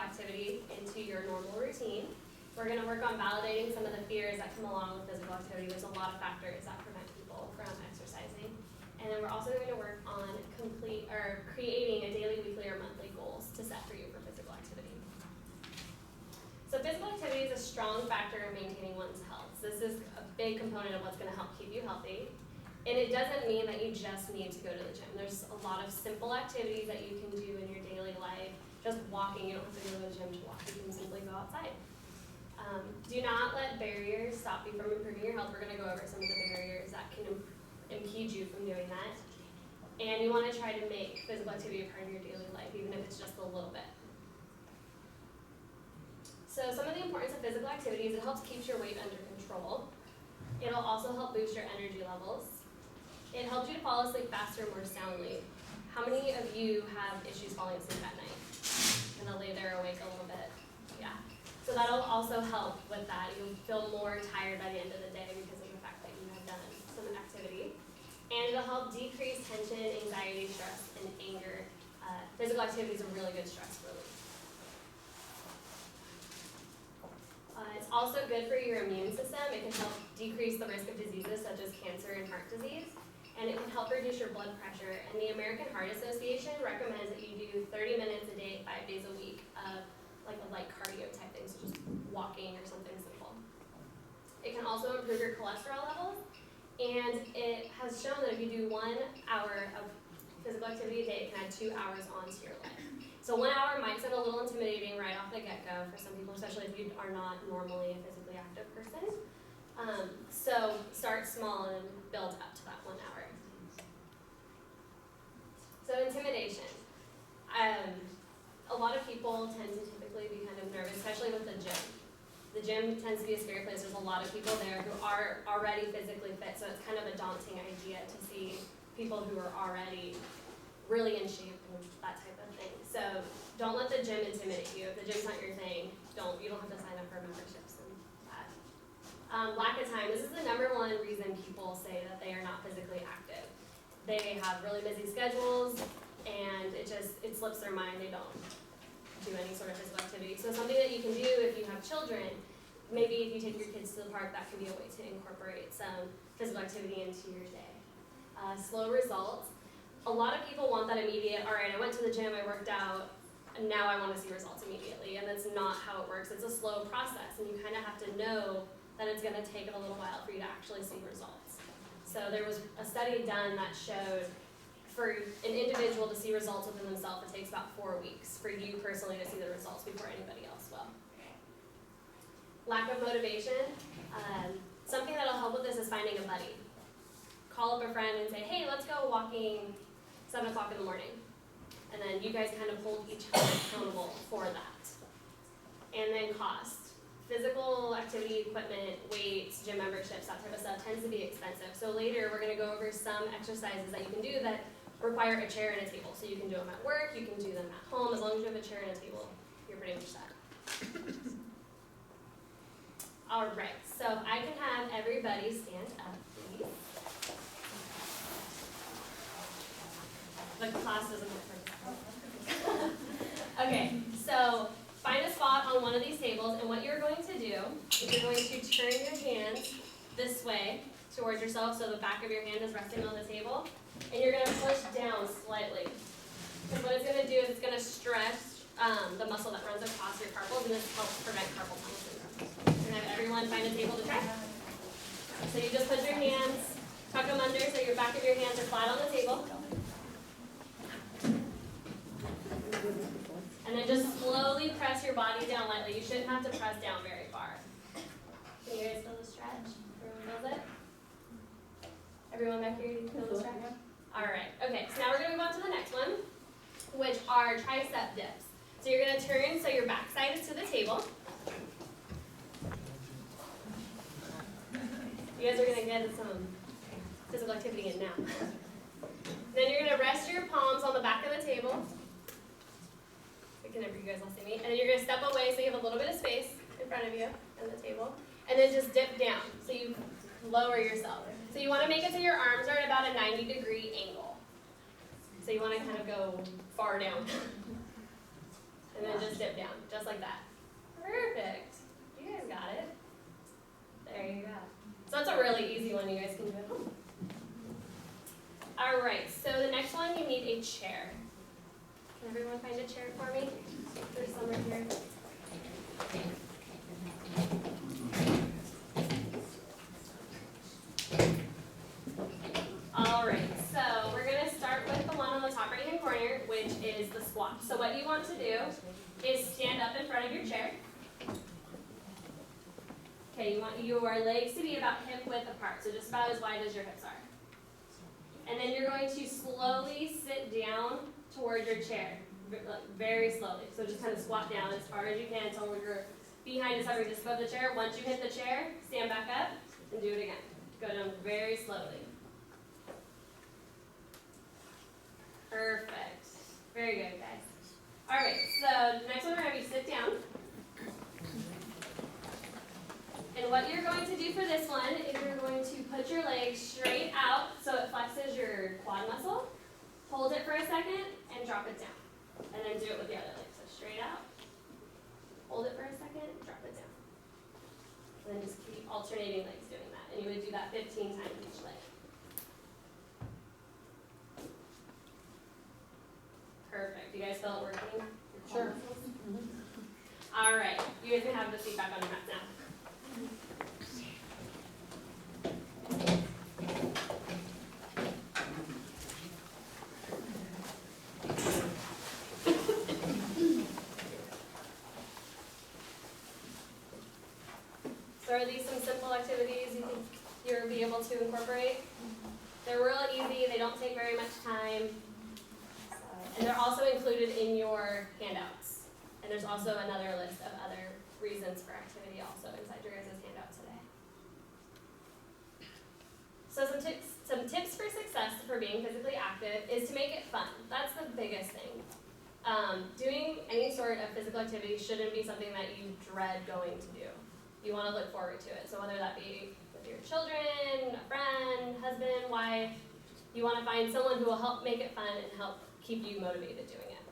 activity into your normal routine. We're going to work on validating some of the fears that come along with physical activity. There's a lot of factors that prevent people from exercising. And then we're also going to work on creating a daily, weekly, or monthly goals to set for you for physical activity. So physical activity is a strong factor in maintaining one's health. This is a big component of what's going to help keep you healthy. And it doesn't mean that you just need to go to the gym. There's a lot of simple activities that you can do in your daily life. Just walking, you don't have to go to the gym to walk. You can simply go outside. Do not let barriers stop you from improving your health. We're going to go over some of the barriers that can impede you from doing that. And you want to try to make physical activity a part of your daily life, even if it's just a little bit. So some of the importance of physical activity is it helps keep your weight under control. It'll also help boost your energy levels. It helps you to fall asleep faster, more soundly. How many of you have issues falling asleep at night? And they'll lay there awake a little bit. Yeah. So that'll also help with that. You'll feel more tired by the end of the day because of the fact that you have done some activity. And it'll help decrease tension, anxiety, stress, and anger. Physical activity is a really good stress relief. It's also good for your immune system. It can help decrease the risk of diseases such as cancer and heart disease. And it can help reduce your blood pressure. And the American Heart Association recommends that you do 30 minutes a day, 5 days a week of like a light cardio type thing, so just walking or something simple. It can also improve your cholesterol levels. And it has shown that if you do 1 hour of physical activity a day, it can add 2 hours onto your life. So 1 hour might sound a little intimidating right off the get-go for some people, especially if you are not normally a physically active person. So start small and build up to that 1 hour. So intimidation. A lot of people tend to typically be kind of nervous, especially with the gym. The gym tends to be a scary place. There's a lot of people there who are already physically fit, so it's kind of a daunting idea to see people who are already really in shape and that type of thing. So don't let the gym intimidate you. If the gym's not your thing, you don't have to sign up for memberships and that. Lack of time. This is the #1 reason people say that they are not physically active. They have really busy schedules, and it slips their mind. They don't do any sort of physical activity. So something that you can do if you have children, maybe if you take your kids to the park, that can be a way to incorporate some physical activity into your day. Slow results. A lot of people want that immediate, all right, I went to the gym, I worked out, and now I want to see results immediately. And that's not how it works. It's a slow process, and you kind of have to know that it's going to take a little while for you to actually see results. So there was a study done that showed for an individual to see results within themselves, it takes about 4 weeks for you personally to see the results before anybody else will. Lack of motivation. Something that'll help with this is finding a buddy. Call up a friend and say, hey, let's go walking 7 o'clock in the morning. And then you guys kind of hold each other accountable for that. And then cost. Physical activity equipment, weights, gym memberships, that type of stuff tends to be expensive. So later we're going to go over some exercises that you can do that require a chair and a table. So you can do them at work, you can do them at home. As long as you have a chair and a table, you're pretty much set. All right, so I can have everybody stand up, please. The class doesn't look like Okay, so find a spot on one of these tables, and what you're going to do is you're going to turn your hands this way towards yourself, so the back of your hand is resting on the table, and you're going to push down slightly. Because what it's going to do is it's going to stretch the muscle that runs across your carpals, and this helps prevent carpal tunnel syndrome. We're going to have everyone find a table to try. So you just put your hands, tuck them under so your back of your hands are flat on the table. And then just slowly press your body down lightly. You shouldn't have to press down very far. Can you guys feel the stretch? Everyone feels it? Everyone back here, you feel the stretch? All right. Okay, so now we're going to move on to the next one, which are tricep dips. So you're going to turn so your backside is to the table. You guys are going to get some physical activity in now. Then you're going to rest your palms on the back of the table. Whenever you guys all see me. And then you're going to step away so you have a little bit of space in front of you on the table. And then just dip down. So you lower yourself. So you want to make it so your arms are at about a 90-degree angle. So you want to kind of go far down. And then just dip down, just like that. Perfect. You guys got it. There you go. So that's a really easy one you guys can do at home. All right, so the next one, you need a chair. Can everyone find a chair for me? There's some right here. All right, so we're going to start with the one on the top right-hand corner, which is the squat. So what you want to do is stand up in front of your chair. Okay, you want your legs to be about hip width apart, so just about as wide as your hips are. And then you're going to slowly sit down toward your chair, very slowly. So just kind of squat down as far as you can until you're behind is hovering just above the chair. Once you hit the chair, stand back up and do it again. Go down very slowly. Perfect. Very good, guys. All right, so the next one we're going to have you sit down. And what you're going to do for this one is you're going to put your legs straight out so it flexes your quad muscle. Hold it for a second and drop it down. And then do it with the other leg. So straight out. Hold it for a second, drop it down. And then just keep alternating legs doing that. And you would do that 15 times each leg. Perfect. You guys feel it working? Sure. All right. You guys can have the feet back on your mat now. So are these some simple activities you think you'll be able to incorporate? They're real easy, they don't take very much time, and they're also included in your handouts. And there's also another list of other reasons for activity also inside your guys' handout today. So some tips for success for being physically active is to make it fun. That's the biggest thing. Doing any sort of physical activity shouldn't be something that you dread going to do. You want to look forward to it. So whether that be with your children, a friend, husband, wife, you want to find someone who will help make it fun and help keep you motivated doing it.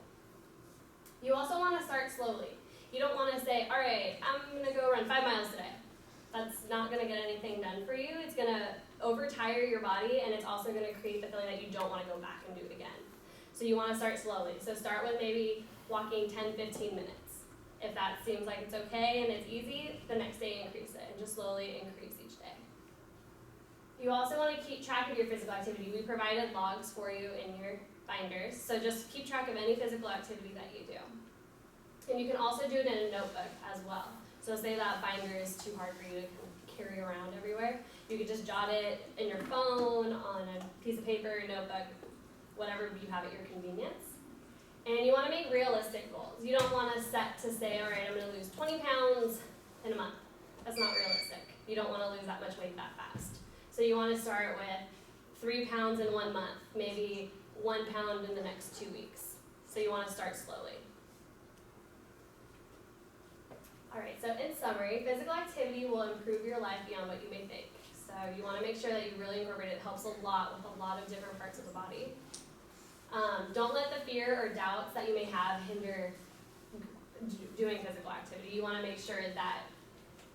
You also want to start slowly. You don't want to say, all right, I'm going to go run 5 miles today. That's not going to get anything done for you. It's going to overtire your body, and it's also going to create the feeling that you don't want to go back and do it again. So you want to start slowly. So start with maybe walking 10, 15 minutes. If that seems like it's okay and it's easy, the next day increase it and just slowly increase each day. You also want to keep track of your physical activity. We provided logs for you in your binders, so just keep track of any physical activity that you do. And you can also do it in a notebook as well. So say that binder is too hard for you to carry around everywhere. You could just jot it in your phone, on a piece of paper, notebook, whatever you have at your convenience. And you want to make realistic goals. You don't want to set to say, all right, I'm going to lose 20 pounds in a month. That's not realistic. You don't want to lose that much weight that fast. So you want to start with 3 pounds in 1 month, maybe 1 pound in the next 2 weeks. So you want to start slowly. All right, so in summary, physical activity will improve your life beyond what you may think. So you want to make sure that you really incorporate it. It helps a lot with a lot of different parts of the body. Don't let the fear or doubts that you may have hinder doing physical activity. You want to make sure that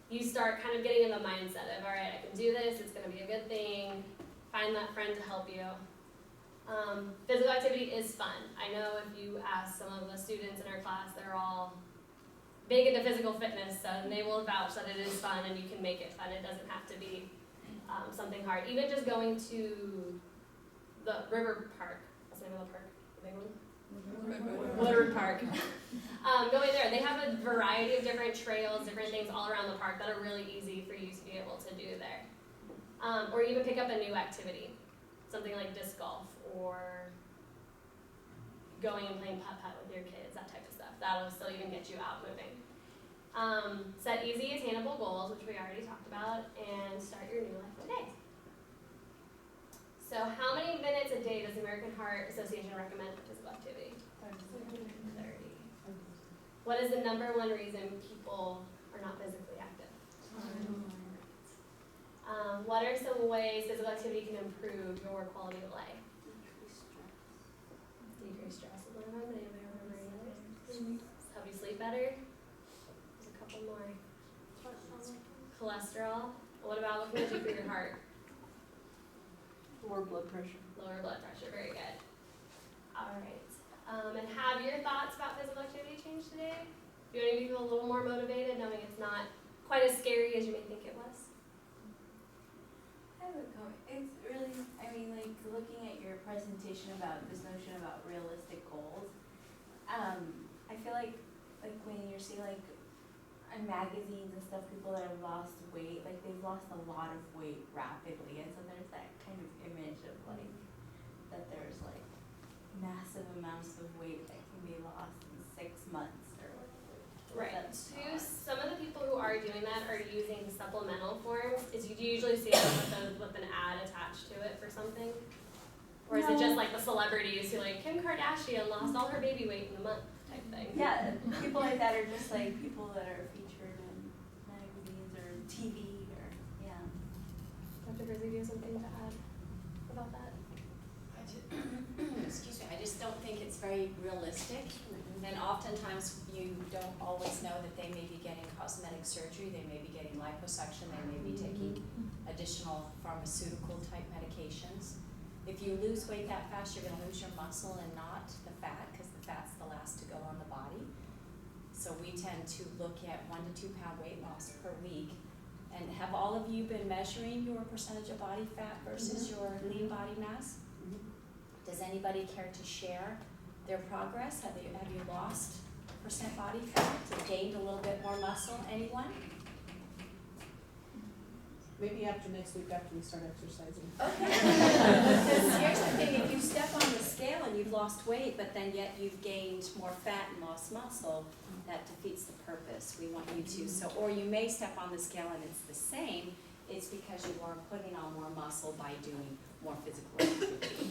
you start kind of getting in the mindset of, all right, I can do this, it's going to be a good thing. Find that friend to help you. Physical activity is fun. I know if you ask some of the students in our class, they're all big into physical fitness, so they will vouch that it is fun and you can make it fun. It doesn't have to be something hard. Even just going to the river park. What's the name of the park? The big one? Woodward Park. Going there, they have a variety of different trails, different things all around the park that are really easy for you to be able to do there. Or even pick up a new activity, something like disc golf or going and playing putt-putt with your kids, that type of stuff. That'll still even get you out moving. Set easy, attainable goals, which we already talked about, and start your new life today. So how many minutes a day does the American Heart Association recommend for physical activity? 30. What is the #1 reason people are not physically active? What are some ways physical activity can improve your quality of life? Decrease stress is one of them. Anybody remember any others? Help sleep better. There's a couple more. Cholesterol. What about what can it do for your heart? Lower blood pressure. Lower blood pressure, very good. All right. And have your thoughts about physical activity changed today? Do you want to feel a little more motivated, knowing it's not quite as scary as you may think it was? I would go. It's really, I mean, like looking at your presentation about this notion about realistic goals. I feel like when you see like in magazines and stuff, people that have lost weight, like they've lost a lot of weight rapidly, and so there's that kind of image of like that there's like massive amounts of weight that can be lost in 6 months or whatever. Right. Some of the people who are doing that are using supplemental forms. Is you usually see it with an ad attached to it for something? Or is it just like the celebrities who like Kim Kardashian lost all her baby weight in a month type thing? Yeah, people like that are just like people that are featured in magazines or TV or, yeah. Dr. Herzig, do you have something to add about that? Excuse me, I just don't think it's very realistic. And oftentimes you don't always know that they may be getting cosmetic surgery, they may be getting liposuction, they may be taking additional pharmaceutical type medications. If you lose weight that fast, you're gonna lose your muscle and not the fat, because the fat's the last to go on the body. So we tend to look at 1 to 2 pound weight loss per week. And have all of you been measuring your percentage of body fat versus your lean body mass? Does anybody care to share their progress? Have you lost percent body fat or gained a little bit more muscle? Anyone? Maybe after next week, after we start exercising. Okay. Because here's the thing, if you step on the scale and you've lost weight, but then yet you've gained more fat and lost muscle, that defeats the purpose. We want you to, or you may step on the scale and it's the same, it's because you are putting on more muscle by doing more physical activity.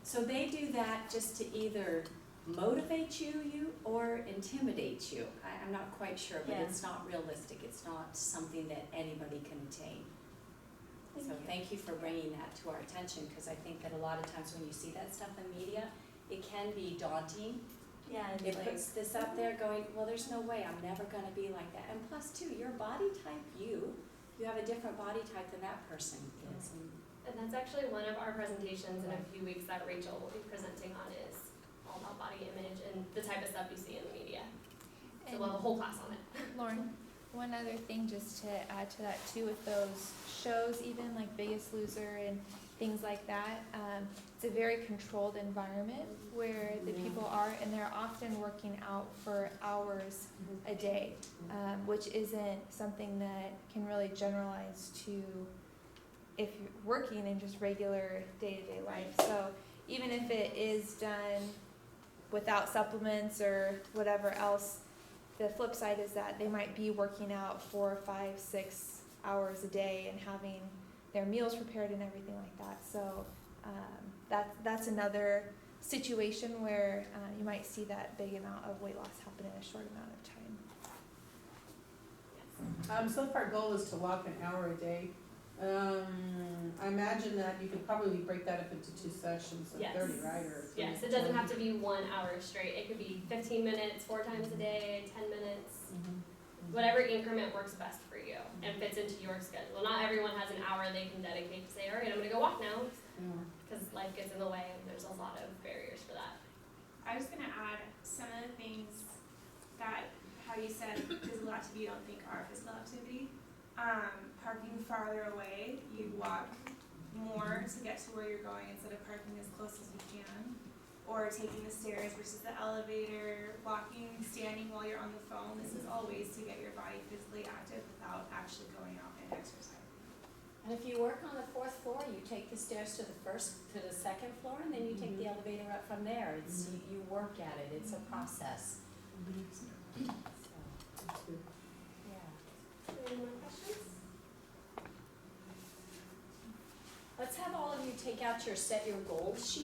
So they do that just to either motivate you or intimidate you. I'm not quite sure, but it's not realistic. It's not something that anybody can attain. Thank you for bringing that to our attention, because I think that a lot of times when you see that stuff in media, it can be daunting. Yeah, It puts this up there going, well, there's no way, I'm never going to be like that. And plus, too, your body type, you have a different body type than that person is. And that's actually one of our presentations in a few weeks that Rachel will be presenting on, is all about body image and the type of stuff you see in the media. So we'll have a whole class on it. Lauren, one other thing just to add to that too, with those shows, even like Biggest Loser and things like that, it's a very controlled environment where the people are, and they're often working out for hours a day, which isn't something that can really generalize to if you're working in just regular day-to-day life. So even if it is done without supplements or whatever else, the flip side is that they might be working out 4, 5, 6 hours a day and having their meals prepared and everything like that. So that's another situation where you might see that big amount of weight loss happen in a short amount of time. So if our goal is to walk an hour a day, I imagine that you could probably break that up into 2 sessions of 30, right? Or yes, it doesn't have to be 1 hour straight. It could be 15 minutes, 4 times a day, 10 minutes, whatever increment works best for you and fits into your schedule. Not everyone has an hour they can dedicate to say, all right, I'm gonna go walk now, because life gets in the way and there's a lot of barriers for that. I was gonna add some of the things that, how you said physical activity, you don't think are physical activity. Parking farther away, you walk more to get to where you're going instead of parking as close as you can. Or taking the stairs versus the elevator, walking, standing while you're on the phone. This is all ways to get your body physically active without actually going out and exercising. And if you work on the 4th floor, you take the stairs to the 2nd floor, and then you take the elevator up from there. It's you work at it. It's a process. So, yeah. Any more questions? Let's have all of you take out your set your goals sheet.